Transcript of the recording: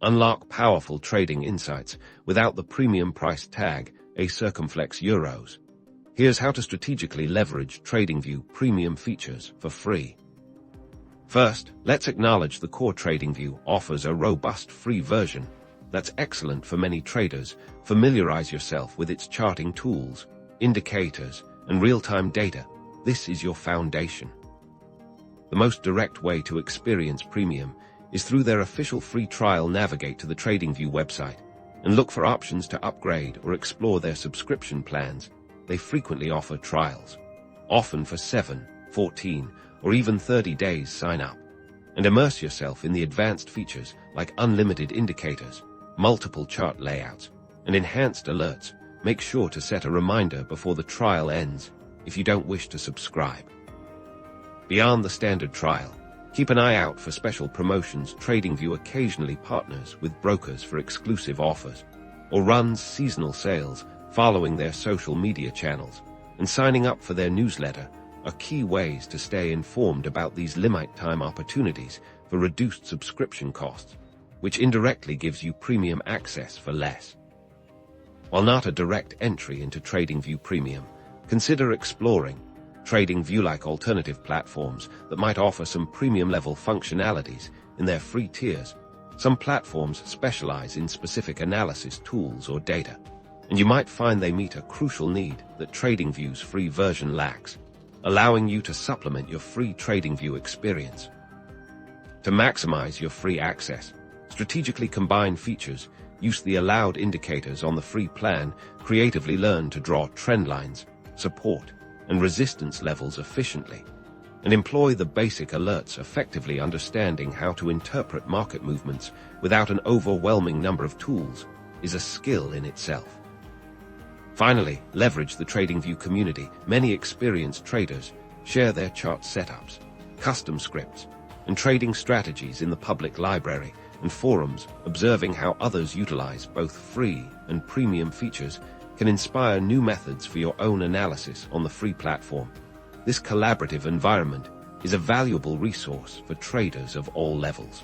Unlock powerful trading insights without the premium price tag, a circumflex euros. Here's how to strategically leverage TradingView Premium features for free. First, let's acknowledge the core TradingView offers a robust free version that's excellent for many traders. Familiarize yourself with its charting tools, indicators, and real-time data. This is your foundation. The most direct way to experience Premium is through their official free trial. Navigate to the TradingView website and look for options to upgrade or explore their subscription plans. They frequently offer trials, often for 7, 14, or even 30 days. Sign up and immerse yourself in the advanced features like unlimited indicators, multiple chart layouts, and enhanced alerts. Make sure to set a reminder before the trial ends if you don't wish to subscribe. Beyond the standard trial, keep an eye out for special promotions. TradingView occasionally partners with brokers for exclusive offers or runs seasonal sales. Following their social media channels and signing up for their newsletter are key ways to stay informed about these limited-time opportunities for reduced subscription costs, which indirectly gives you premium access for less. While not a direct entry into TradingView Premium, consider exploring TradingView-Like alternative platforms that might offer some premium-level functionalities in their free tiers. Some platforms specialize in specific analysis tools or data, and you might find they meet a crucial need that TradingView's free version lacks, allowing you to supplement your free TradingView experience. To maximize your free access, strategically combine features. Use the allowed indicators on the free plan. Creatively learn to draw trend lines, support, and resistance levels efficiently, and employ the basic alerts effectively. Understanding how to interpret market movements without an overwhelming number of tools is a skill in itself. Finally, leverage the TradingView community. Many experienced traders share their chart setups, custom scripts, and trading strategies in the public library and forums. Observing how others utilize both free and premium features can inspire new methods for your own analysis on the free platform. This collaborative environment is a valuable resource for traders of all levels.